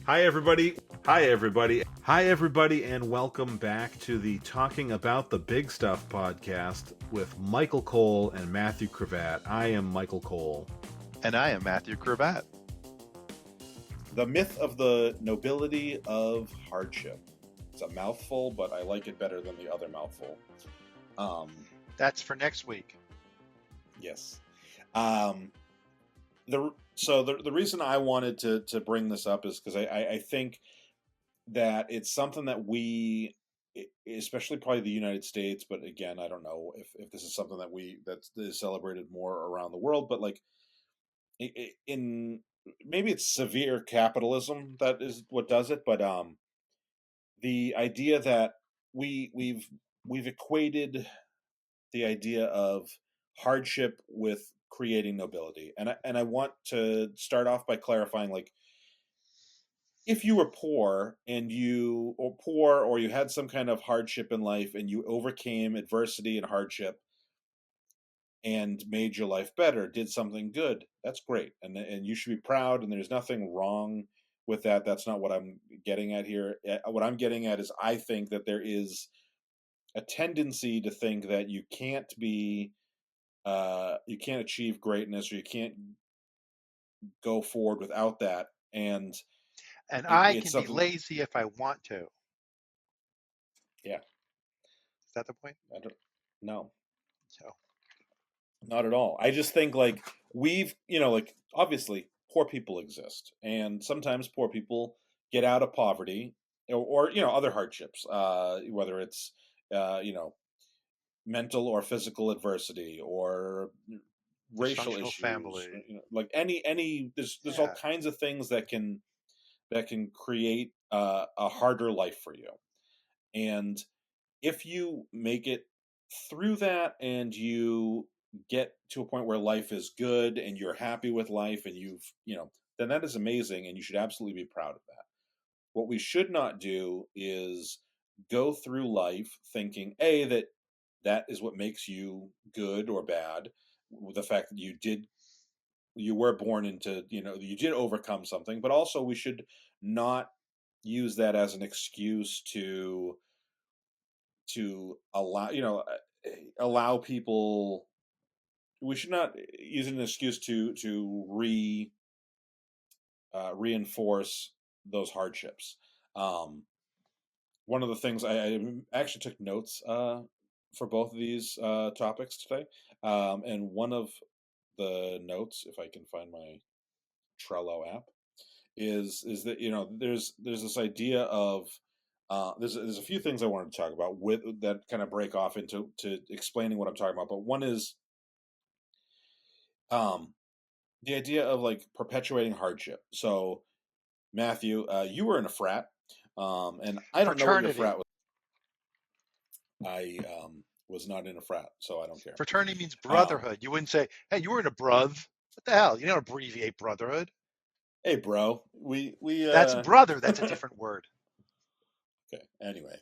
Hi, everybody. Hi, everybody. Hi, everybody, and welcome back to the Talking About the Big Stuff podcast with Michael Cole and Matthew Cravat. I am Michael Cole. And I am Matthew Cravat. The myth of the nobility of hardship. It's a mouthful, but I like it better than the other mouthful. That's for next week. Yes. The reason I wanted to bring this up is because I think that it's something that we, especially probably the United States, but again, I don't know if this is something that is celebrated more around the world, but like in maybe it's severe capitalism that is what does it, but the idea that we've equated the idea of hardship with creating nobility, and I want to start off by clarifying, like, if you were poor or you had some kind of hardship in life and you overcame adversity and hardship and made your life better, did something good, that's great, and you should be proud, and there's nothing wrong with that. That's not what I'm getting at here. What I'm getting at is I think that there is a tendency to think that you can't achieve greatness, or you can't go forward without that, and And I it's can be something. lazy if I want to. Yeah, Is that the point? I don't, no, So, not at all. I just think, like, like, obviously poor people exist, and sometimes poor people get out of poverty, or other hardships, whether it's uh, you know mental or physical adversity, or racial dysfunctional issues, family. like any there's all Yeah. kinds of things that can create a harder life for you. And if you make it through that, and you get to a point where life is good and you're happy with life, and then that is amazing, and you should absolutely be proud of that. What we should not do is go through life thinking, A, that is what makes you good or bad. The fact that you were born into, you did overcome something, but also we should not use that as an excuse to allow people. We should not use it as an excuse to reinforce those hardships. One of the things I actually took notes for both of these topics today, and one of the notes, if I can find my Trello app, is that there's this idea of there's a few things I wanted to talk about with that kind of break off into to explaining what I'm talking about. But one is um, the idea of, like, perpetuating hardship. So, Matthew, you were in a frat, and I don't know what your Fraternity. frat was. I was not in a frat, so I don't care. Fraternity means Um, brotherhood. You wouldn't say, hey, you were in a bruv. What the hell? You don't abbreviate brotherhood. hey, bro, we That's brother. That's a different word. okay. Anyway,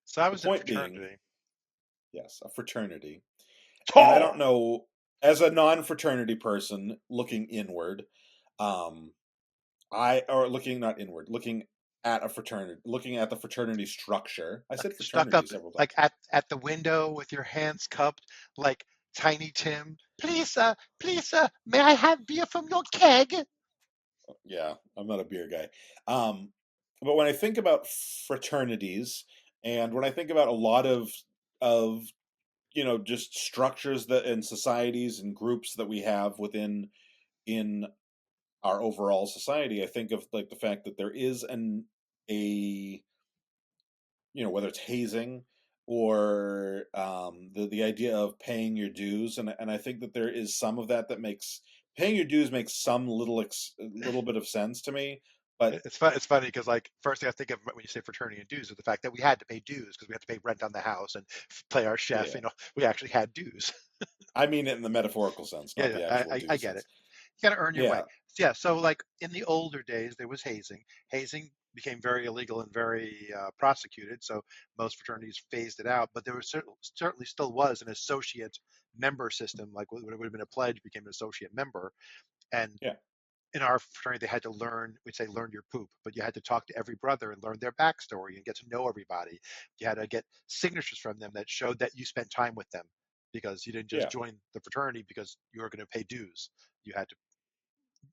So I the was in a point being, fraternity. yes, a fraternity. And I don't Oh! know, as a non-fraternity person looking inward, or looking not inward, looking at a fraternity, looking at the fraternity structure. I said Stuck fraternity up several like times. at the window with your hands cupped like Tiny Tim. Please, may I have beer from your keg? Yeah, I'm not a beer guy. Um, but when I think about fraternities, and when I think about a lot of just structures that and societies and groups that we have within in our overall society, I think of, like, the fact that there is a whether it's hazing, or the idea of paying your dues, and I think that there is some of that makes paying your dues makes some little bit of sense to me. But It's fun. It's funny because, like, first thing I think of when you say fraternity and dues is the fact that we had to pay dues because we had to pay rent on the house and pay our chef. yeah, We actually had dues. I mean it in the metaphorical sense, Yeah, not yeah, the I, actual I, due I get it. sense. You got to earn your way. Yeah, Yeah. So, like, in the older days, there was hazing. Hazing became very illegal and very prosecuted. So most fraternities phased it out. But there was certainly still was an associate member system, like what would have been a pledge became an associate member. And yeah, in our fraternity, they had to learn, we'd say learn your poop, but you had to talk to every brother and learn their backstory and get to know everybody. You had to get signatures from them that showed that you spent time with them, because you didn't just Yeah. join the fraternity because you were going to pay dues. You had to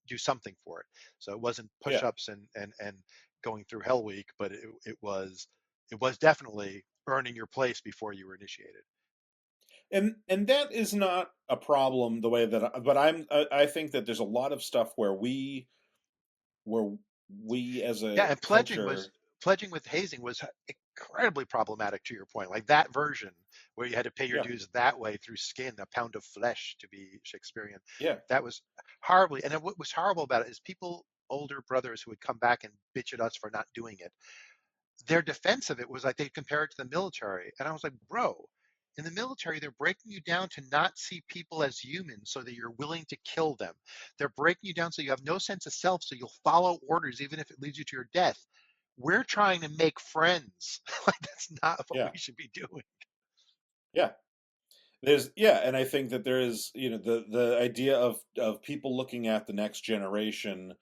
do something for it. So it wasn't Yeah. push-ups and going through Hell Week, but it was definitely earning your place before you were initiated. And that is not a problem the way that but I think that there's a lot of stuff where we as Yeah, a and culture. pledging with hazing was incredibly problematic, to your point. Like that version where you had to pay your Yeah. dues that way through skin, a pound of flesh to be Shakespearean. Yeah. That was horribly, and then what was horrible about it is people, older brothers who would come back and bitch at us for not doing it. Their defense of it was like they'd compare it to the military. And I was like, bro, in the military, they're breaking you down to not see people as humans so that you're willing to kill them. They're breaking you down so you have no sense of self, so you'll follow orders even if it leads you to your death. We're trying to make friends. Like, that's not what we Yeah. should be doing. Yeah. And I think that there is, the idea of people looking at the next generation,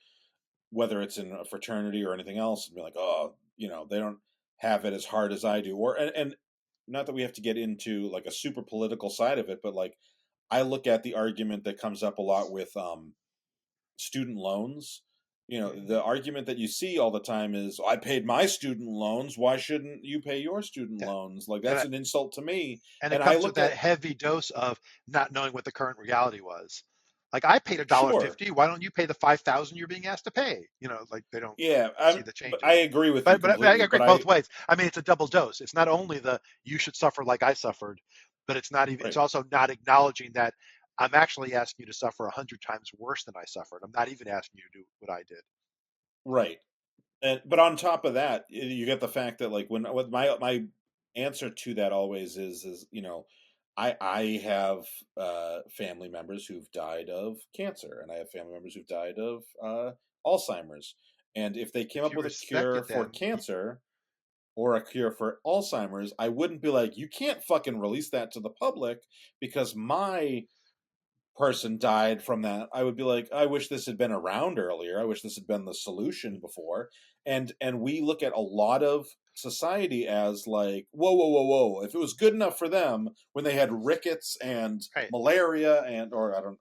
whether it's in a fraternity or anything else, and be like, oh, they don't have it as hard as I do, or and not that we have to get into like a super political side of it, but like I look at the argument that comes up a lot with student loans. Mm-hmm. The argument that you see all the time is, I paid my student loans. Why shouldn't you pay your student Yeah. loans? Like, And that's an insult to me. and it And I comes with look that at, heavy dose of not knowing what the current reality was. Like, I paid a dollar sure, 50. Why don't you pay the 5,000 you're being asked to pay? Like they don't yeah, see the but I changes. agree with you But I completely. agree But both ways. I mean, it's a double dose. It's not only the you should suffer like I suffered, but it's not even. It's right, also not acknowledging that I'm actually asking you to suffer 100 times worse than I suffered. I'm not even asking you to do what I did. right. And but on top of that, you get the fact that like when with my answer to that always is I have family members who've died of cancer, and I have family members who've died of Alzheimer's. And if they came If up you with a cure respected for them, cancer or a cure for Alzheimer's, I wouldn't be like, you can't fucking release that to the public because my person died from that. I would be like, I wish this had been around earlier. I wish this had been the solution before. And we look at a lot of society as like, whoa, whoa, whoa, whoa. If it was good enough for them when they had rickets and right? malaria and or I don't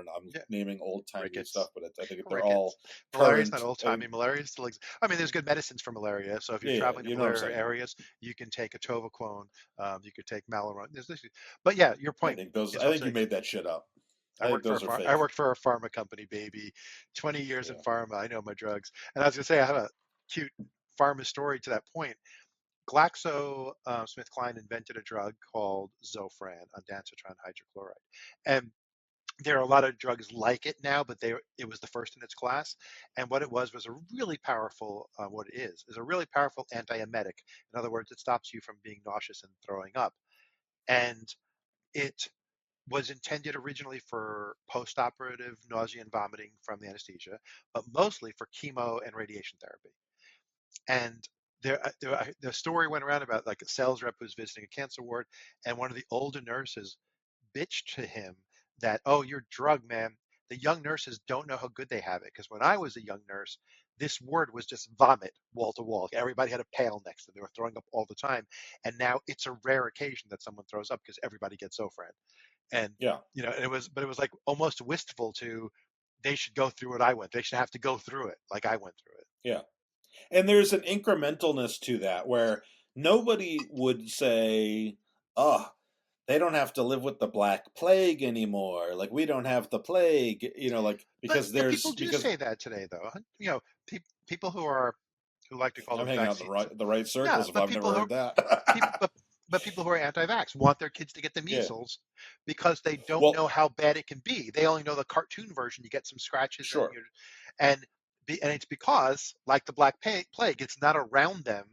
know. I'm Yeah, naming old timey stuff, rickets. but I think they're all Rickets. Malaria is not current. old timey. Malaria still exists. I mean, there's good medicines for malaria. So if you're Yeah, yeah, traveling to you know what I'm malaria saying. areas, you can take a atovaquone. You could take Malarone. But yeah, your point is I well think you taken. made that shit up. I think those are I fake. worked for a pharma company, baby. 20 years in Yeah. pharma. I know my drugs. And I was gonna say I have a cute pharma story to that point. Glaxo Smith invented a drug called Zofran, ondansetron hydrochloride, and there are a lot of drugs like it now, but it was the first in its class. And what it was a really powerful, what it is a really powerful antiemetic. In other words, it stops you from being nauseous and throwing up. And it was intended originally for post-operative nausea and vomiting from the anesthesia, but mostly for chemo and radiation therapy. And the story went around about like a sales rep who was visiting a cancer ward, and one of the older nurses bitched to him that, oh, your drug, man, the young nurses don't know how good they have it. Because when I was a young nurse, this word was just vomit wall to wall. Everybody had a pail next to them. They were throwing up all the time. And now it's a rare occasion that someone throws up because everybody gets Zofran. And, Yeah. but it was like almost wistful to, they should go through what I went. They should have to go through it like I went through it. Yeah. And there's an incrementalness to that where nobody would say, oh, they don't have to live with the Black Plague anymore. Like, we don't have the plague, like, because But people do because say that today, though. People who like to call I'm them hanging out in vaccines. the right Yeah, circles if but I've never people who heard that. people but people who are anti-vax want their kids to get the Yeah. measles because they don't Well, know how bad it can be. They only know the cartoon version. You get some scratches and sure. and and it's because, like the Black Plague, it's not around them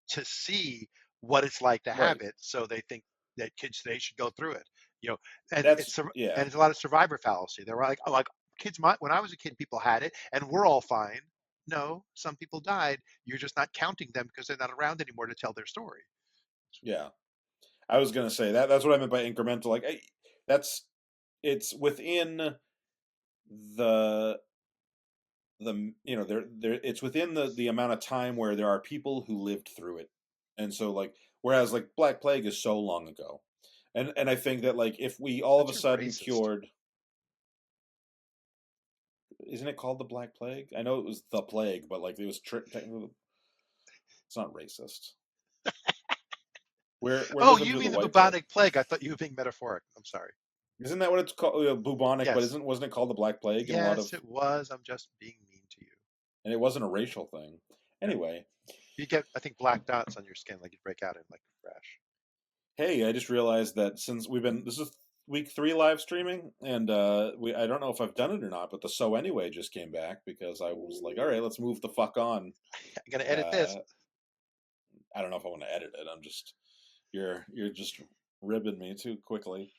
to see what it's like to have Right. it. So they think that kids today should go through it. You know, and That's, yeah. it's a lot of survivor fallacy. They're like, oh, like kids. When I was a kid, people had it, and we're all fine. No, some people died. You're just not counting them because they're not around anymore to tell their story. Yeah. I was going to say that's what I meant by incremental. Like, that's, it's within the there it's within the amount of time where there are people who lived through it, and so like whereas like Black Plague is so long ago, and I think that like if we all of That's a a sudden racist. cured, isn't it called the Black Plague? I know it was the plague, but like it was technically it's not racist. Where Oh, was you under the mean the White Plague? bubonic plague? I thought you were being metaphoric. I'm sorry. Isn't that what it's called? Bubonic, but Yes, wasn't it called the Black Plague in a lot yes, of? it was. I'm just being mean to you. And it wasn't a racial thing. No, Anyway, you get, I think, black dots on your skin, like you break out in like a rash. hey, I just realized that since this is week 3 live streaming, and we I don't know if I've done it or not, but the So Anyway just came back because I was like, all right, let's move the fuck on. I'm gonna edit this Uh, I don't know if I want to edit it. I'm just you're just ribbing me too quickly.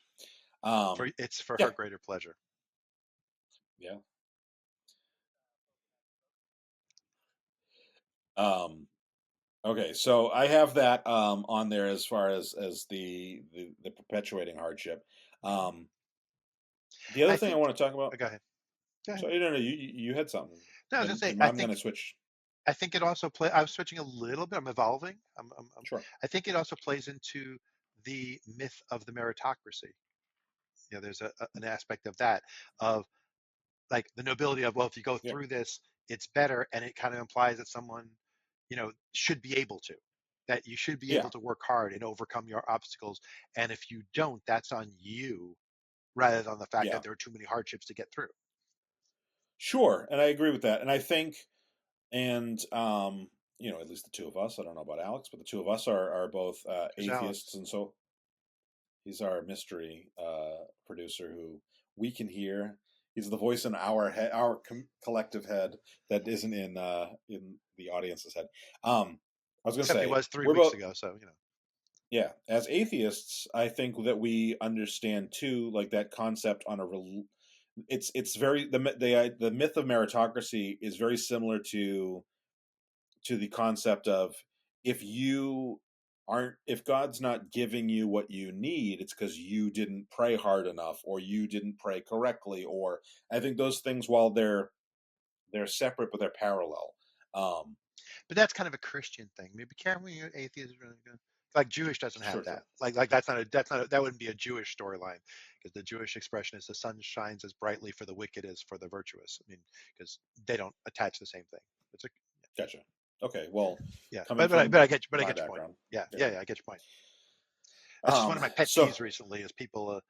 for Um, it's for yeah, her greater pleasure. yeah. Um, okay, so I have that on there as far as the perpetuating hardship. Um, the other I thing I think. want to talk about. Go ahead. Go ahead. So no, you had something, No, I was gonna and say. I'm going to switch. I think it also play. I'm switching a little bit. I'm evolving. Sure. I think it also plays into the myth of the meritocracy. There's an aspect of that, of like the nobility of, well, if you go Yeah. through this, it's better, and it kind of implies that someone, should be able to, that you should be Yeah. able to work hard and overcome your obstacles, and if you don't, that's on you, rather than the fact Yeah. that there are too many hardships to get through. Sure, and I agree with that. And I think, and at least the two of us. I don't know about Alex, but the two of us are both Who's atheists, Alex? and so he's our mystery producer who we can hear. He's the voice in our head, our collective head that isn't in the audience's head. I was going to Except he say was three we're weeks both. ago, so Yeah, as atheists, I think that we understand too, like that concept on a it's very the myth of meritocracy is very similar to the concept of if you aren't if God's not giving you what you need, it's because you didn't pray hard enough or you didn't pray correctly. Or I think those things, while they're separate but they're parallel. Um, but that's kind of a Christian thing. Maybe careful, atheism really good. Like Jewish doesn't have sure, that. sure, Like that's not that wouldn't be a Jewish storyline, because the Jewish expression is the sun shines as brightly for the wicked as for the virtuous. I mean, because they don't attach the same thing. It's a gotcha. Okay, well, Yeah, coming but from I get my your point. background, Yeah, yeah. yeah, yeah, I get your point. That's just one of my pet So peeves recently is people,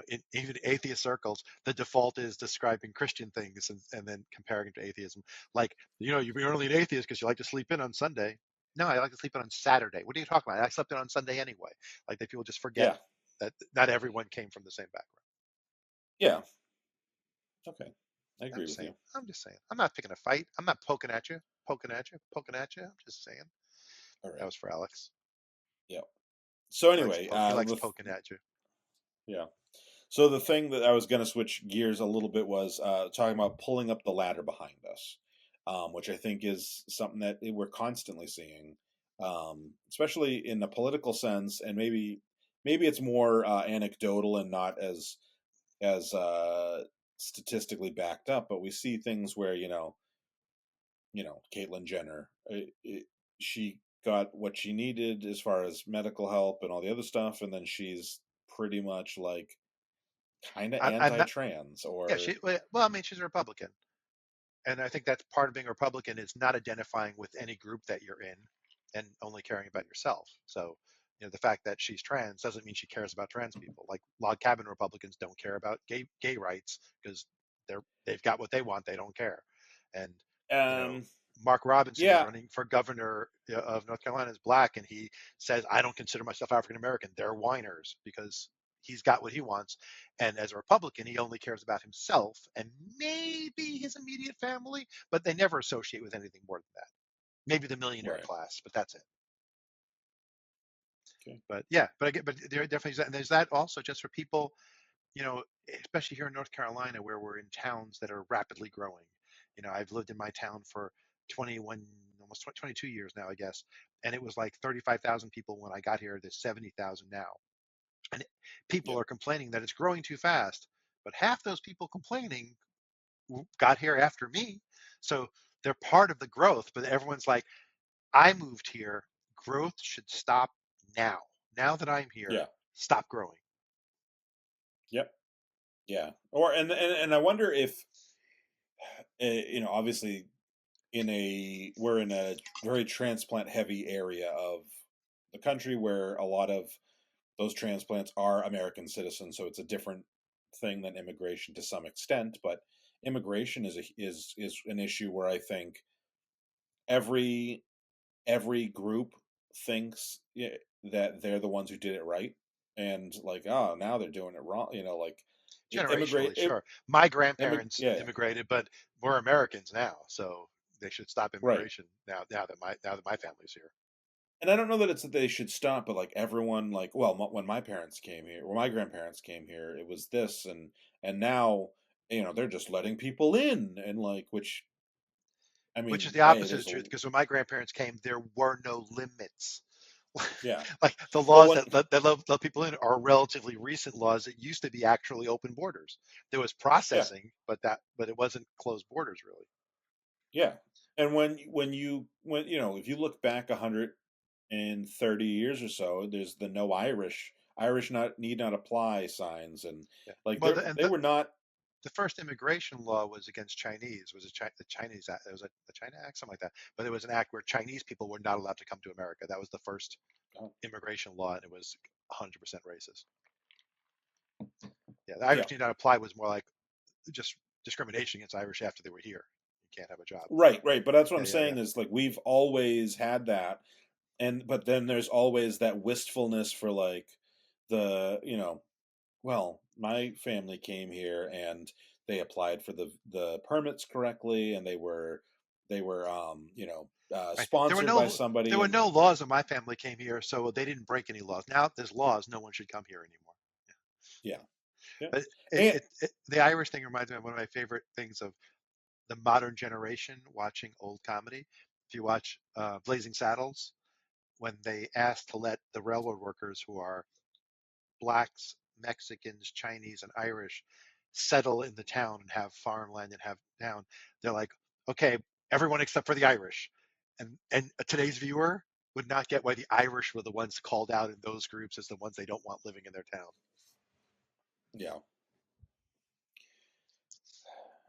in even atheist circles, the default is describing Christian things and then comparing it to atheism. Like, you're only an atheist because you like to sleep in on Sunday. No, I like to sleep in on Saturday. What are you talking about? I slept in on Sunday anyway. Like, that people just forget yeah, that not everyone came from the same background. yeah, okay, I I'm agree just with saying. you. I'm just saying. I'm not picking a fight. I'm not poking at you, poking at you, poking at you. I'm just saying. All That right, was for Alex. yeah. So He likes anyway, he likes poking at you. yeah. So the thing that I was going to switch gears a little bit was talking about pulling up the ladder behind us, which I think is something that we're constantly seeing, especially in the political sense, and maybe it's more anecdotal and not as statistically backed up, but we see things where Caitlyn Jenner, she got what she needed as far as medical help and all the other stuff, and then she's pretty much like kind of I'm not. anti-trans Yeah, or well, I mean, she's a Republican. And I think that's part of being a Republican, is not identifying with any group that you're in and only caring about yourself. So, the fact that she's trans doesn't mean she cares about trans people. Like log cabin Republicans don't care about gay rights because they've got what they want. They don't care. And, you know, um Mark Robinson is yeah, running for governor of North Carolina, is black, and he says, I don't consider myself African American. They're whiners, because he's got what he wants. And as a Republican, he only cares about himself and maybe his immediate family, but they never associate with anything more than that. Maybe the millionaire right, class, but that's it. okay, But yeah, but there definitely is that. And there's that also just for people, especially here in North Carolina, where we're in towns that are rapidly growing. I've lived in my town for 21, almost 22 years now, I guess. And it was like 35,000 people when I got here. There's 70,000 now. And people yep, are complaining that it's growing too fast. But half those people complaining got here after me. So they're part of the growth, but everyone's like, I moved here. Growth should stop now. Now that I'm here, Yeah. stop growing. Yep. Yeah. Or and I wonder if obviously we're in a very transplant heavy area of the country where a lot of those transplants are American citizens, so it's a different thing than immigration to some extent. But immigration is an issue where I think every every group thinks that they're the ones who did it right, and like, oh, now they're doing it wrong. Like Generationally, sure. My grandparents yeah, immigrated, but we're Americans now, so they should stop right. immigration now. Now that my family's here. And I don't know that it's that they should stop, but like everyone, like, well, when my parents came here, when my grandparents came here, it was this, and now they're just letting people in, and like, which I Which is mean, the hey, opposite of truth, because when my grandparents came, there were no limits. yeah, Like the well, laws that let people in are relatively recent laws that used to be actually open borders. There was yeah, processing, but it wasn't closed borders really. yeah, and when if you look back 130 years or so, there's the no Irish not need not apply signs, and Yeah. like Well, and they were not. the first immigration law was against Chinese. Was the Chinese Act? It was the China Act, something like that. But it was an act where Chinese people were not allowed to come to America. That was the first Oh, immigration law, and it was 100% racist. Yeah, the yeah, Irish need not apply was more like just discrimination against Irish after they were here. You can't have a job. right, but that's what Yeah, I'm yeah, yeah. saying is like we've always had that, but then there's always that wistfulness for like the well, my family came here and they applied for the permits correctly, and they were Right. sponsored by There somebody, were and no laws when my family came here, so they didn't break any laws. Now there's laws, no one should come here anymore. yeah, yeah, But and the Irish thing reminds me of one of my favorite things of the modern generation watching old comedy. If you watch Blazing Saddles, when they asked to let the railroad workers who are blacks, Mexicans, Chinese, and Irish settle in the town and have farm land and have town, they're like, okay, everyone except for the Irish. And today's viewer would not get why the Irish were the ones called out in those groups as the ones they don't want living in their town. yeah.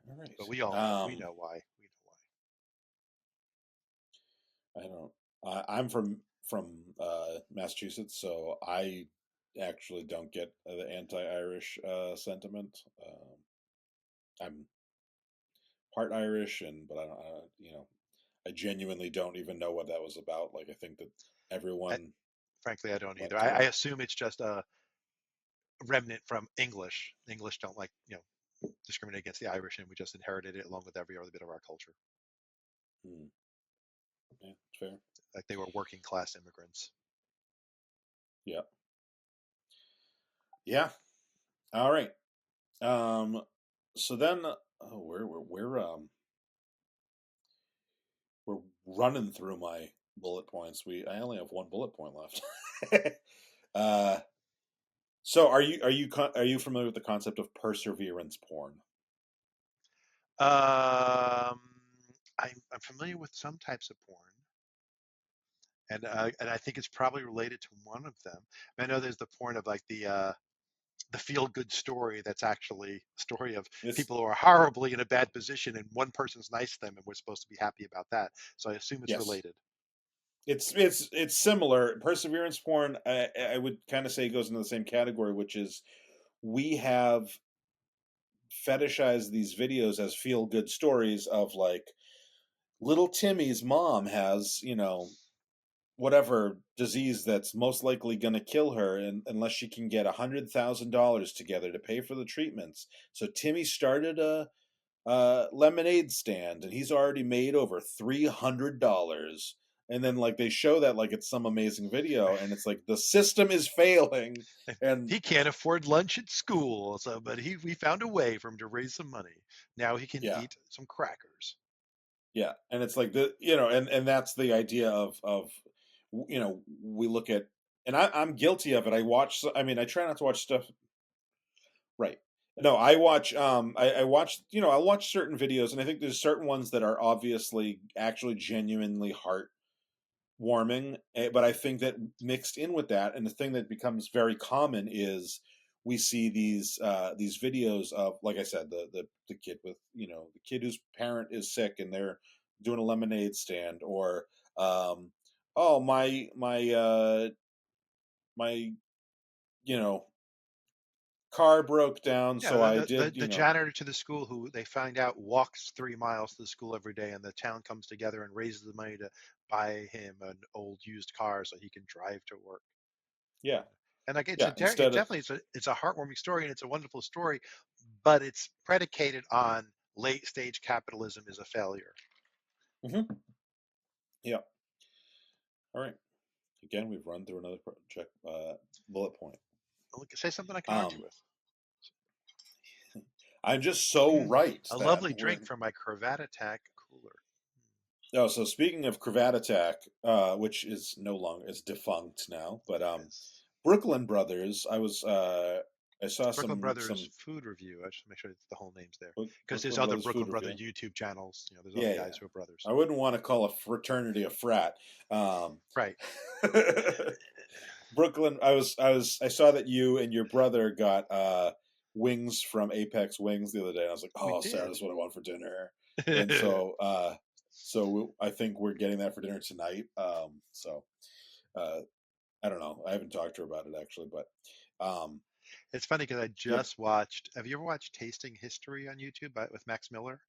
All But right. we all know. We know why. We know why. I don't. I'm from Massachusetts, so I actually don't get the anti-Irish sentiment. I'm part Irish, but I don't. I genuinely don't even know what that was about. Like, I think that And everyone frankly, I don't either. went I through. assume it's just a remnant from English. English don't like, discriminate against the Irish, and we just inherited it along with every other bit of our culture. Hmm. Yeah, fair. Like they were working class immigrants. Yeah. Yeah. All right. Um. So then, oh, we're running through my bullet points. I only have one bullet point left. uh. So are you familiar with the concept of perseverance porn? Um, I'm familiar with some types of porn, and I think it's probably related to one of them. I know there's the porn of like the feel good story that's actually a story of It's people who are horribly in a bad position, and one person's nice to them, and we're supposed to be happy about that. So I assume it's yes. related. It's similar. Perseverance porn, I would kind of say, goes into the same category, which is we have fetishized these videos as feel good stories of like little Timmy's mom has whatever disease that's most likely going to kill her, and unless she can get $100,000 together to pay for the treatments. So Timmy started a lemonade stand, and he's already made over $300. And then like they show that like it's some amazing video, and it's like the system is failing, and He can't afford lunch at school, so but we found a way for him to raise some money. Now he can yeah, eat some crackers. yeah, and it's like and that's the idea of we look at, and I'm guilty of it. I try not to watch stuff. Right. No, I watch. I watch. I watch certain videos, and I think there's certain ones that are obviously actually genuinely heartwarming. But I think that mixed in with that, and the thing that becomes very common is we see these videos of, like I said, the kid with the kid whose parent is sick and they're doing a lemonade stand, or oh my you know car broke down, Yeah, so I did the janitor to the school who they find out walks 3 miles to the school every day, and the town comes together and raises the money to buy him an old used car so he can drive to work. yeah. And like Yeah, it instead of definitely it's a heartwarming story and it's a wonderful story, but it's predicated on late stage capitalism is a failure. mhm, yeah. All right. Again, we've run through another project bullet point. Look, say something I can argue Um, with. I'm just so right A that lovely we're. drink from my cravat attack cooler. Oh, so speaking of Cravat Attack, which is no longer is defunct now, but Yes. Brooklyn Brothers. I saw It's Brooklyn some Brothers food review. I just make sure the whole name's there because there's Brooklyn other Brothers food Brooklyn Brothers review. YouTube channels. You know, there's other Yeah, guys yeah. who are brothers. I wouldn't want to call a fraternity a frat. Right. Brooklyn. I saw that you and your brother got wings from Apex Wings the other day, and I was like, We "Oh, Sarah, did. this is what I want for dinner." And I think we're getting that for dinner tonight. Uh, I don't know. I haven't talked to her about it actually, but um, It's funny because I yep, just watched. Have you ever watched Tasting History on YouTube with Max Miller?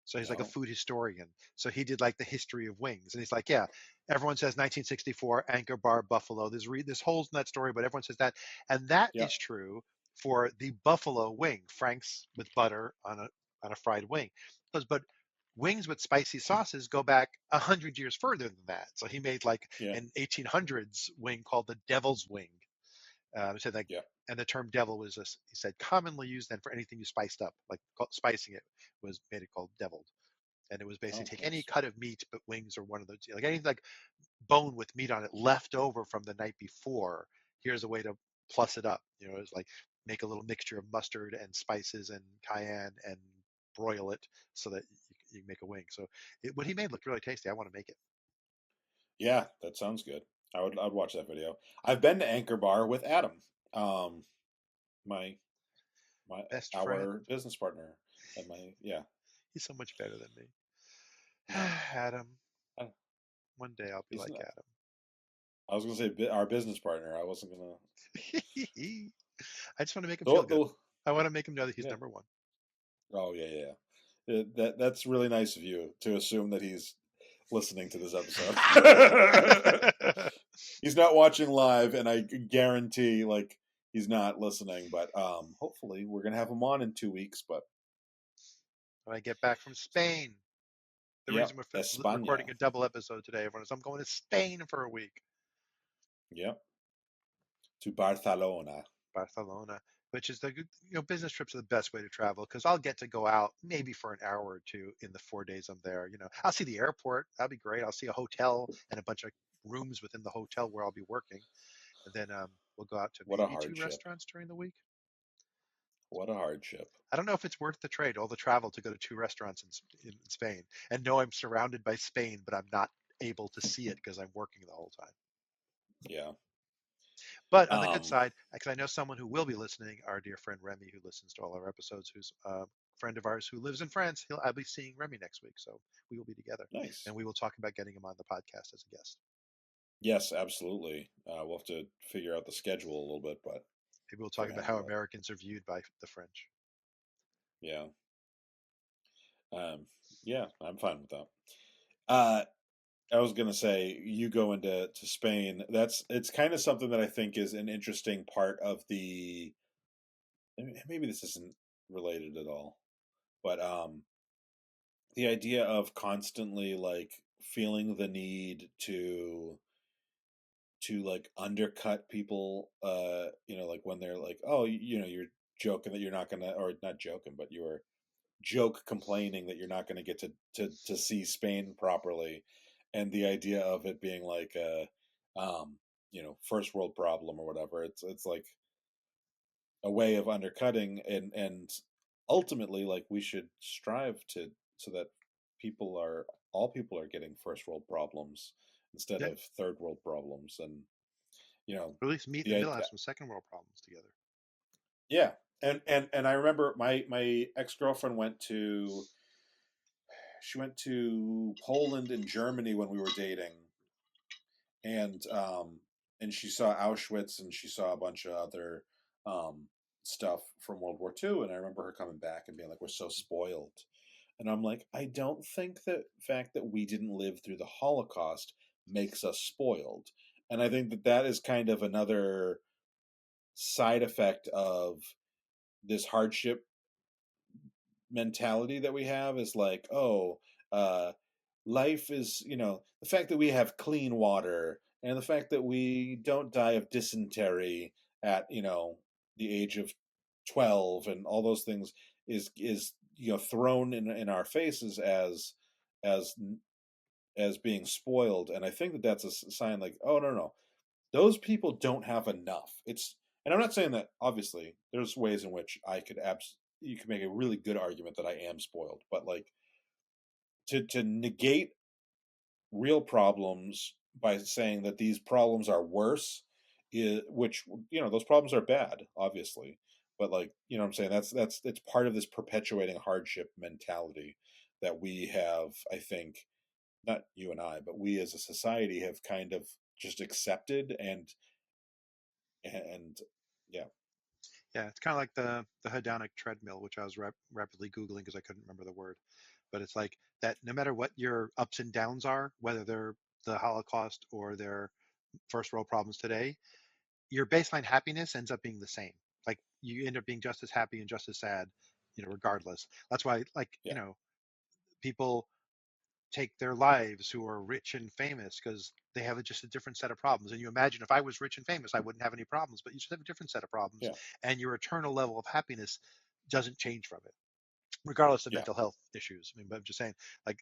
So he's like a no, food historian. So he did like the history of wings, and he's like, yeah, everyone says 1964 Anchor Bar Buffalo. There's holes in that story, but everyone says that, and that yeah, is true for the buffalo wing, Frank's with butter on a fried wing. But wings with spicy sauces go back 100 years further than that. So he made like yeah, an 1800s wing called the Devil's Wing. He said like, yeah. and the term devil was this, he said commonly used then for anything you spiced up, like spicing it was made it called deviled. And it was basically Oh, take any nice. cut of meat, but wings are one of those, like anything like bone with meat on it left over from the night before. Here's a way to plus it up. You know, it's like make a little mixture of mustard and spices and cayenne and broil it so that you make a wing. So what he made looked really tasty. I want to make it. Yeah, that sounds good. I'd watch that video. I've been to Anchor Bar with Adam, um, my my Best friend. our business partner, and my yeah. He's so much better than me. No, Adam. I, One day I'll be he's like not. Adam. I was gonna say our business partner. I wasn't gonna. I just want to make him feel The, good. the, I want to make him know that he's yeah. number one. Oh yeah, yeah. That's really nice of you to assume that he's listening to this episode. He's not watching live, and I guarantee like he's not listening. But hopefully we're gonna have him on in 2 weeks. But When I get back from Spain, the yep, reason we're España. recording a double episode today, everyone, is I'm going to Spain for a week. Yep, to Barcelona. Barcelona, which is business trips are the best way to travel because I'll get to go out maybe for an hour or two in the 4 days I'm there. I'll see the airport. That'll be great. I'll see a hotel and a bunch of rooms within the hotel where I'll be working. And then we'll go out to What a maybe two hardship. restaurants during the week. What a hardship. I don't know if it's worth the trade, all the travel to go to two restaurants in Spain. And no, I'm surrounded by Spain, but I'm not able to see it because I'm working the whole time. Yeah. But on the good Um. side, because I know someone who will be listening, our dear friend Remy, who listens to all our episodes, who's a friend of ours who lives in France, I'll be seeing Remy next week. So we will be together Nice. and we will talk about getting him on the podcast as a guest. Yes, absolutely. We'll have to figure out the schedule a little bit, but Maybe we'll for talk about him, how but Americans are viewed by the French. yeah. Um. Yeah, I'm fine with that. Uh, I was gonna say you go to Spain. It's kind of something that I think is an interesting part of the. Maybe this isn't related at all, but the idea of constantly like feeling the need to like undercut people. Like when they're like, oh, you're joking that you're not gonna, or not joking, but you're joke complaining that you're not going to get to see Spain properly, and the idea of it being like a first world problem or whatever. It's like a way of undercutting, and ultimately, like, we should strive to so that people are all people are getting first world problems instead Yeah, of third world problems. And you know or at least meet in the the middle, have some second world problems together. yeah. And I remember my ex-girlfriend went to Poland and Germany when we were dating, and she saw Auschwitz, and she saw a bunch of other um stuff from World War II. And I remember her coming back and being like, "We're so spoiled." And I'm like, I don't think that fact that we didn't live through the Holocaust makes us spoiled. And I think that that is kind of another side effect of this hardship mentality that we have, is like, oh, uh, life is, the fact that we have clean water, and the fact that we don't die of dysentery at, the age of 12, and all those things is thrown in our faces as as being spoiled. And I think that that's a sign, like, oh, no, no, those people don't have enough. And I'm not saying that, obviously there's ways in which you could make a really good argument that I am spoiled, but like, to negate real problems by saying that these problems are worse, which, those problems are bad, obviously, but, like, what I'm saying, that's it's part of this perpetuating hardship mentality that we have, I think, not you and I, but we as a society have kind of just accepted. And yeah, Yeah, it's kind of like the hedonic treadmill, which I was rapidly googling because I couldn't remember the word. But it's like that. No matter what your ups and downs are, whether they're the Holocaust or their first world problems today, your baseline happiness ends up being the same. Like you end up being just as happy and just as sad, regardless. That's why, like, yeah, people take their lives who are rich and famous because they have just a different set of problems. And you imagine if I was rich and famous, I wouldn't have any problems, but you just have a different set of problems, yeah, and your eternal level of happiness doesn't change from it, regardless of yeah, mental health issues. I mean, but I'm just saying, like,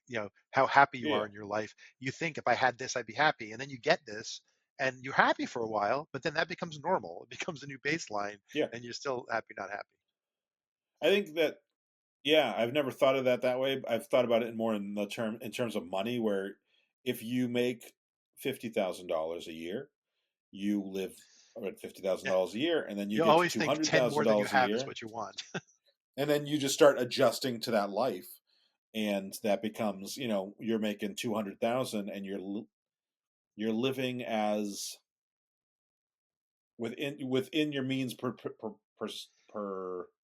how happy you yeah, are in your life. You think if I had this, I'd be happy. And then you get this and you're happy for a while, but then that becomes normal. It becomes a new baseline yeah. and you're still happy, not happy. I think that, yeah, I've never thought of that way. I've thought about it more in terms of money, where if you make $50,000 a year, you live at fifty thousand Yeah. dollars a year, and then you You get to always two think hundred 10 thousand more than you dollars a have is year, what you want. and then you just start adjusting to that life, and that becomes, you're making 200,000, and you're living as within your means per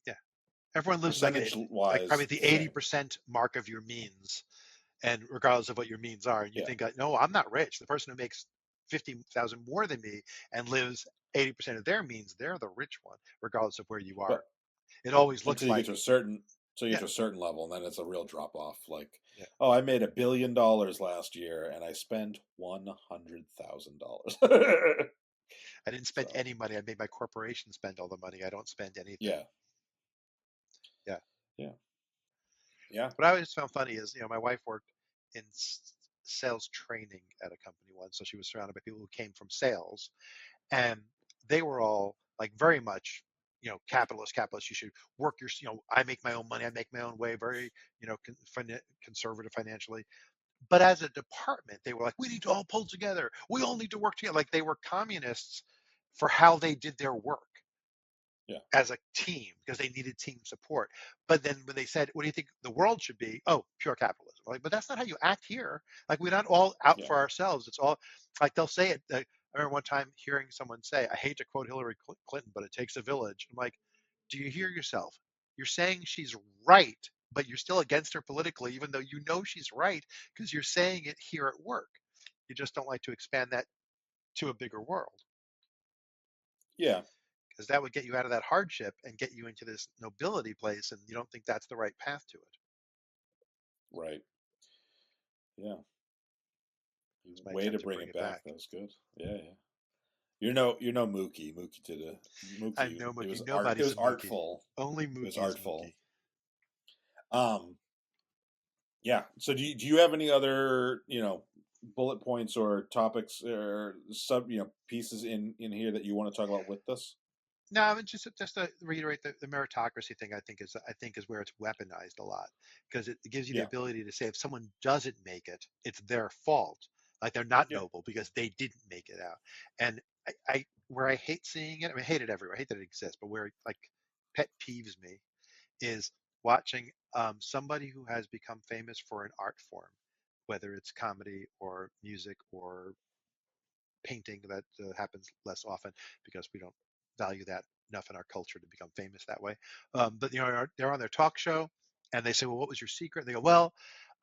Yeah. Everyone lives like percentage probably wise the thing. 80% mark of your means, and regardless of what your means are, and you Yeah, think, like, no, I'm not rich. The person who makes 50,000 more than me and lives 80% of their means, they're the rich one, regardless of where you are. but It always looks until you get like, to a certain so you get yeah, to a certain level, and then it's a real drop off. Like, yeah. oh, I made $1 billion last year, and I spent $100,000. I didn't spend So any money. I made my corporation spend all the money. I don't spend anything. yeah, Yeah. yeah, yeah, What I always found funny is, my wife worked in sales training at a company once, so she was surrounded by people who came from sales, and they were all like very much, capitalist. You should work I make my own money, I make my own way, very, conservative financially. But as a department, they were like, we need to all pull together, we all need to work together. Like they were communists for how they did their work yeah, as a team because they needed team support. But then when they said, what do you think the world should be? Oh, pure capitalism. Like, but that's not how you act here. Like, we're not all out yeah, for ourselves. It's all like they'll say it. I remember one time hearing someone say, I hate to quote Hillary Clinton, but it takes a village. I'm like, do you hear yourself? You're saying she's right, but you're still against her politically, even though you know she's right because you're saying it here at work. You just don't like to expand that to a bigger world yeah. because that would get you out of that hardship and get you into this nobility place, and you don't think that's the right path to it. Right. Yeah. It's my Way to attempt to bring bring it it back. back. That was good. Yeah, yeah. You're no Mookie. I'm Mookie. no It Mookie. was art. It Nobody's was a Mookie. artful. Only It was Mookie is artful. Mookie. Um. Yeah. So do you have any other, bullet points or topics or pieces in here that you want to talk about with this? No, I mean just to reiterate the meritocracy thing. I think is where it's weaponized a lot because it gives you the Yeah, ability to say if someone doesn't make it, it's their fault. Like they're not yeah, noble because they didn't make it out. And I where I hate seeing it. I mean, I hate it everywhere. I hate that it exists. But where like pet peeves me is watching somebody who has become famous for an art form, whether it's comedy or music or painting that happens less often because we don't value that enough in our culture to become famous that way. But they're on their talk show and they say, "Well, what was your secret?" And they go, "Well,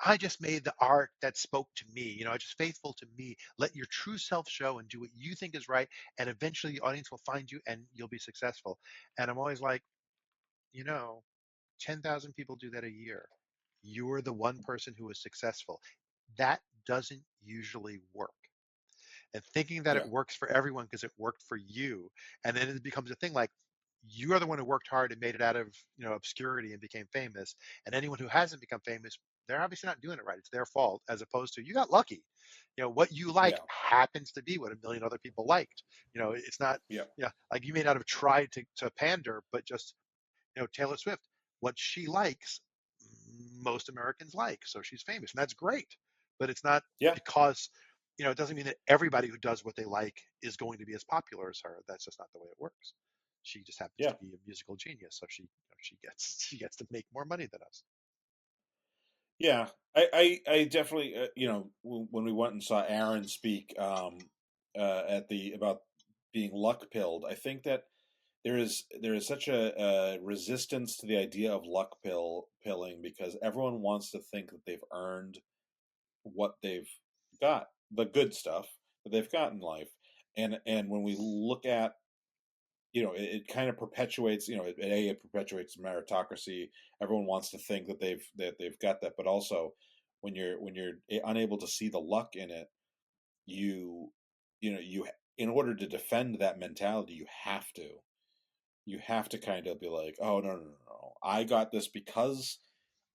I just made the art that spoke to me. Just faithful to me. Let your true self show and do what you think is right, and eventually the audience will find you and you'll be successful." And I'm always like, you know, 10,000 people do that a year. You're the one person who is successful. That doesn't usually work, and thinking that it yeah, works for everyone because it worked for you, and then it becomes a thing like you are the one who worked hard and made it out of obscurity and became famous, and anyone who hasn't become famous, they're obviously not doing it right. It's their fault, as opposed to you got lucky. What you like yeah, happens to be what a million other people liked. It's not, yeah, like you may not have tried to pander, but just Taylor Swift, what she likes, most Americans like, so she's famous, and that's great. But it's not yeah, because it doesn't mean that everybody who does what they like is going to be as popular as her. That's just not the way it works. She just happens yeah. to be a musical genius, so she gets to make more money than us. Yeah, I definitely, when we went and saw Aaron speak at the about being luck pilled, I think that there is such a resistance to the idea of pilling because everyone wants to think that they've earned what they've got, the good stuff that they've got in life, and when we look at it kind of perpetuates it perpetuates meritocracy. Everyone wants to think that they've got that, but also when you're unable to see the luck in it, you you in order to defend that mentality, you have to kind of be like, oh, no, no, no, no, I got this because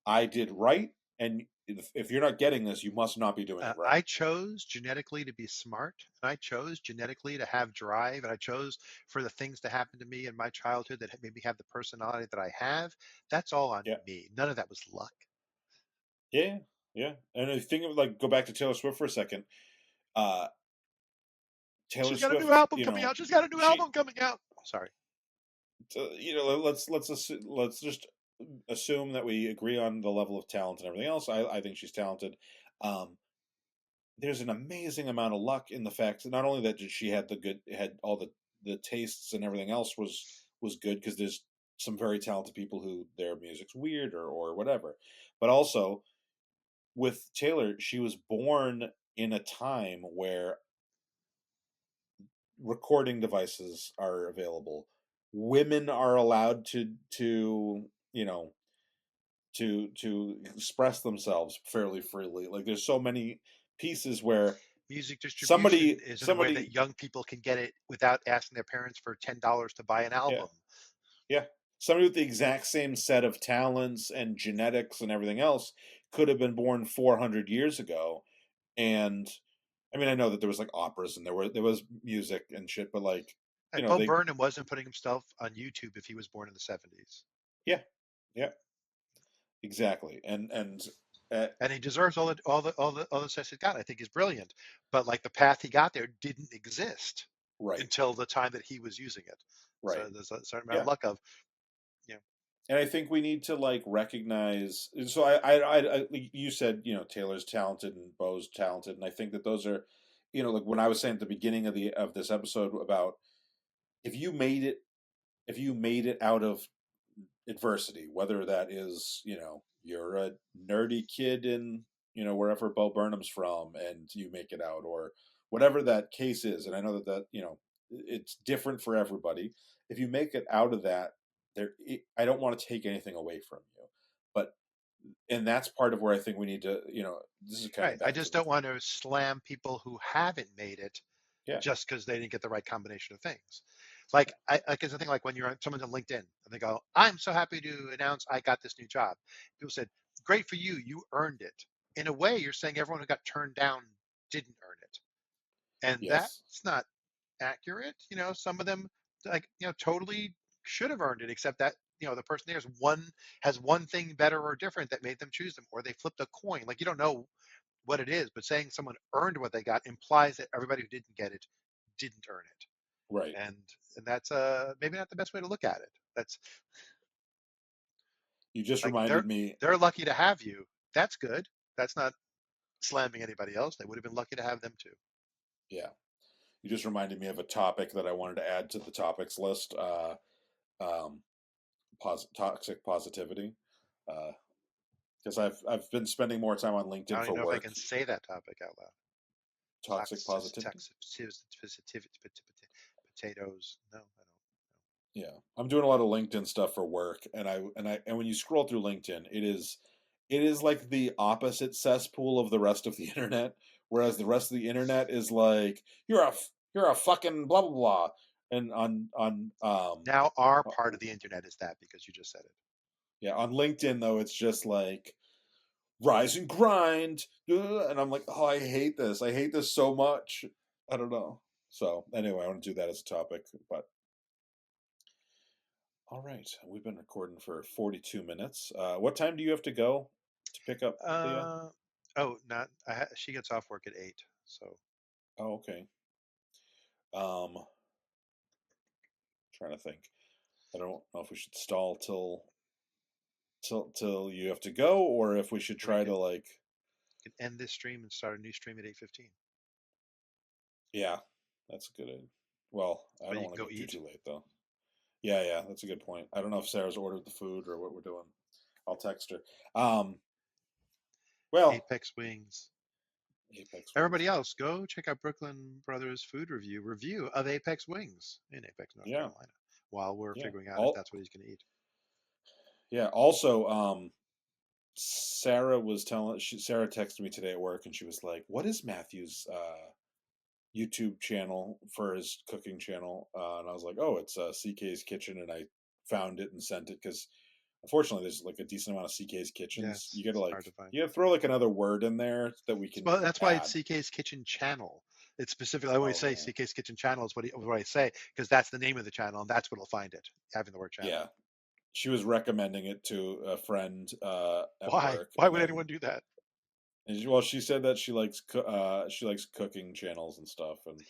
I did right, and if you're not getting this, you must not be doing it I right. chose genetically to be smart, and I chose genetically to have drive, and I chose for the things to happen to me in my childhood that made me have the personality that I have. That's all on Yeah, me. None of that was luck. yeah, yeah. And I think of, like, go back to Taylor Swift for a second. uh Taylor She's got a new Swift, album coming out. She's got a new she album coming out. Sorry. let's just assume that we agree on the level of talent and everything else. I think she's talented. Um, there's an amazing amount of luck in the fact that not only that did she had all the tastes and everything else was good, because there's some very talented people who their music's weird or whatever, but also with Taylor, she was born in a time where recording devices are available. Women are allowed to express themselves fairly freely. Like, there's so many pieces where Music distribution somebody is in a way that somebody young people can get it without asking their parents for $10 to buy an yeah, album. yeah, somebody with the exact same set of talents and genetics and everything else could have been born 400 years ago. And I mean, I know that there was like operas and there was music and shit, but like, And Bo they Burnham wasn't putting himself on YouTube if he was born in the 70s. yeah, yeah, exactly. And uh, And he deserves all the success he's got. I think he's brilliant. But like the path he got there didn't exist right, until the time that he was using it. right, So there's a certain amount of yeah. luck of, you know, And I think we need to like recognize. So you said, Taylor's talented and Bo's talented, and I think that those are, like when I was saying at the beginning of this episode about if you made it if you made it out of adversity, whether that is, you're a nerdy kid in, wherever Bo Burnham's from, and you make it out, or whatever that case is. And I know that it's different for everybody. If you make it out of that, I don't want to take anything away from you, but and that's part of where I think we need to, this is kind right. of I back to just the don't want to slam people who haven't made it yeah, just because they didn't get the right combination of things. Like I like it's a thing like when you're on someone's on LinkedIn and they go, "I'm so happy to announce I got this new job." People said, "Great for you, you earned it." In a way, you're saying everyone who got turned down didn't earn it, and yes, that's not accurate. Some of them like, totally should have earned it, except that, the person there has one thing better or different that made them choose them, or they flipped a coin. Like, you don't know what it is, but saying someone earned what they got implies that everybody who didn't get it didn't earn it. Right. And that's maybe not the best way to look at it. That's You just like reminded me. they're lucky to have you. That's good. That's not slamming anybody else. They would have been lucky to have them too. Yeah. You just reminded me of a topic that I wanted to add to the topics list. Um, Toxic positivity. Because I've been spending more time on I LinkedIn don't for even know if I work. can say that topic out loud. Toxic positivity. Potatoes. No, I don't. Yeah, I'm doing a lot of LinkedIn stuff for work, and when you scroll through LinkedIn, it is like the opposite cesspool of the rest of the internet. Whereas the rest of the internet is like you're a fucking blah blah blah, and Now our part of the internet is that because you just said it. yeah, on LinkedIn though it's just like rise and grind, and I'm like, oh, I hate this. I hate this so much. I don't know. So anyway, I want to do that as a topic, but all right, we've been recording for 42 minutes. What time do you have to go to pick up Leah? Uh, oh, not. She gets off work at 8. So Oh, okay. Um, Trying to think. I don't know if we should stall till you have to go, or if we should we try to like. can end this stream and start a new stream at 8:15. Yeah, that's a good idea. Well, I But don't you want can to go go eat. too late though. Yeah, yeah, that's a good point. I don't know if Sarah's ordered the food or what we're doing. I'll text her. Um, well, Apex Wings. Apex Wings. Everybody else, go check out Brooklyn Brothers Food review of Apex Wings in Apex, North Yeah, Carolina, while we're yeah. figuring out if All that's what he's going to eat. yeah. Also, Sarah texted me today at work, and she was like, "What is Matthew's YouTube channel for his cooking channel?" And I was like, "Oh, it's CK's Kitchen," and I found it and sent it because unfortunately there's like a decent amount of CK's Kitchens. Yes, it's hard to find. You gotta throw like another word in there that we Well, can that's why it's add. CK's Kitchen Channel. It's specifically, I always Oh say yeah, CK's Kitchen Channel is what I say, because that's the name of the channel, and that's what will find it, having the word channel. yeah. She was recommending it to a friend at Why? work, Why would anyone do that? well, she said that she likes cooking channels and stuff, and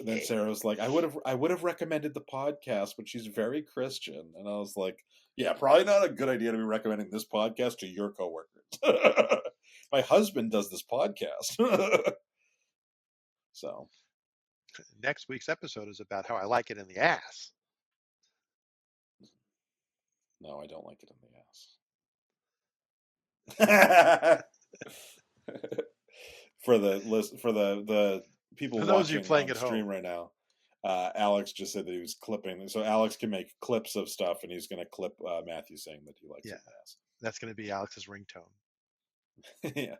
then Sarah was like, I would have recommended the podcast, but she's very Christian, and I was like, yeah, probably not a good idea to be recommending this podcast to your coworkers. My husband does this podcast, so Next week's episode is about how I like it in the ass. no, I don't like it in the ass. For the people For those of you watching playing on at home, stream right now, Alex just said that he was clipping. So Alex can make clips of stuff, and he's going to clip Matthew saying that he likes yeah, it in that's going to be Alex's ringtone. the ass. Yeah.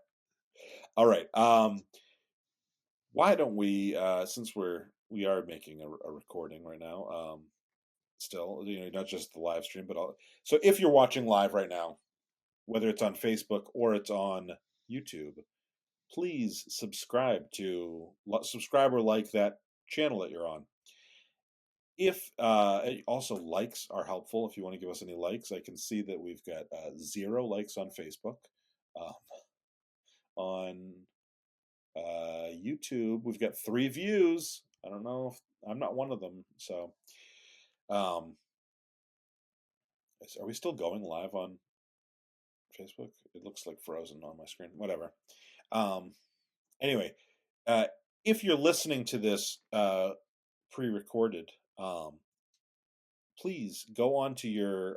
All right. Why don't we? Since we are making a recording right now, still, not just the live stream, but so if you're watching live right now, whether it's on Facebook or it's on YouTube, please subscribe or like that channel that you're on. If also likes are helpful, if you want to give us any likes, I can see that we've got 0 likes on Facebook. Um, on YouTube, we've got 3 views. I don't know if I'm not one of them. So, um, are we still going live on Facebook? It looks like frozen on my screen. Whatever. Um, anyway, uh, if you're listening to this pre-recorded, please go on to your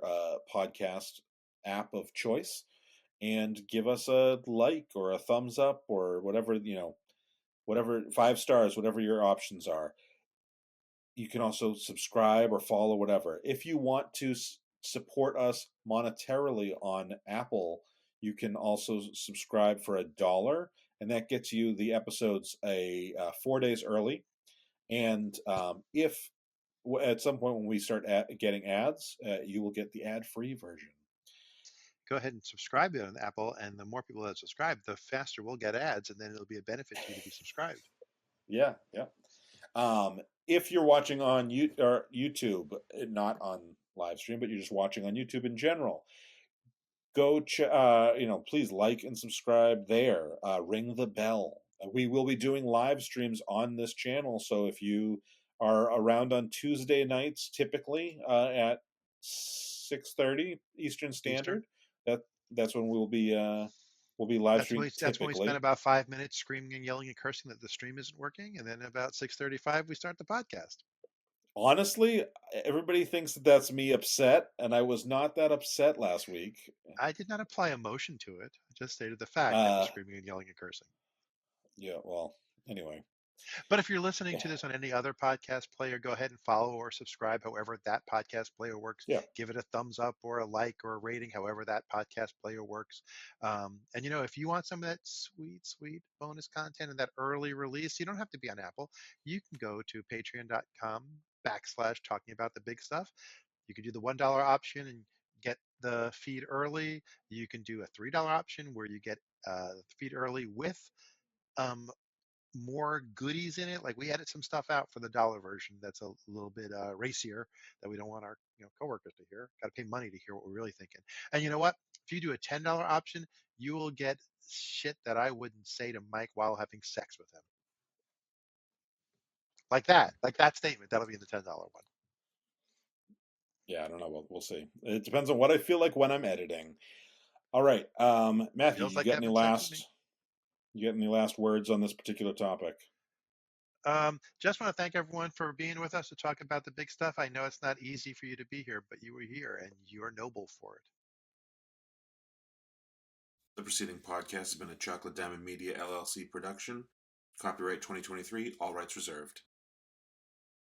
podcast app of choice and give us a like or a thumbs up or whatever, whatever, 5 stars, whatever your options are. You can also subscribe or follow, whatever. If you want to support us monetarily on Apple, you can also subscribe for $1, and that gets you the episodes 4 days early. And if at some point when we start getting ads, you will get the ad-free version. Go ahead and subscribe on Apple, and the more people that subscribe, the faster we'll get ads, and then it'll be a benefit to you to be subscribed. Yeah, yeah. if you're watching on YouTube, not on live stream, but you're just watching on YouTube in general, go please like and subscribe there. Ring the bell. We will be doing live streams on this channel, so if you are around on Tuesday nights, typically at 6:30 Eastern Eastern. Standard, that's when we'll be live streaming That's when we spend typically. about 5 minutes screaming and yelling and cursing that the stream isn't working, and then about 6:35 we start the podcast. Honestly, everybody thinks that that's me upset, and I was not that upset last week. I did not apply emotion to it. I just stated the fact that it was Uh, screaming and yelling and cursing. yeah, well, anyway. But if you're listening to this on any other podcast player, go ahead and follow or subscribe, however that podcast player works. Yeah. Give it a thumbs up or a like or a rating, however that podcast player works. And if you want some of that sweet, sweet bonus content and that early release, you don't have to be on Apple. You can go to patreon.com/talking about the big stuff. You can do the $1 option and get the feed early. You can do a $3 option where you get the feed early with um, more goodies in it. Like we added some stuff out for the dollar version that's a little bit racier that we don't want our coworkers to hear. Got to pay money to hear what we're really thinking. And you know what? If you do a $10 option, you will get shit that I wouldn't say to Mike while having sex with him. Like that statement. That'll be in the $10 one. Yeah, I don't know. We'll see. It depends on what I feel like when I'm editing. All right, Matthew, Feels like having sex with me. you got any last words on this particular topic? Just want to thank everyone for being with us to talk about the big stuff. I know it's not easy for you to be here, but you were here and you are noble for it. The preceding podcast has been a Chocolate Diamond Media LLC production. Copyright 2023, all rights reserved.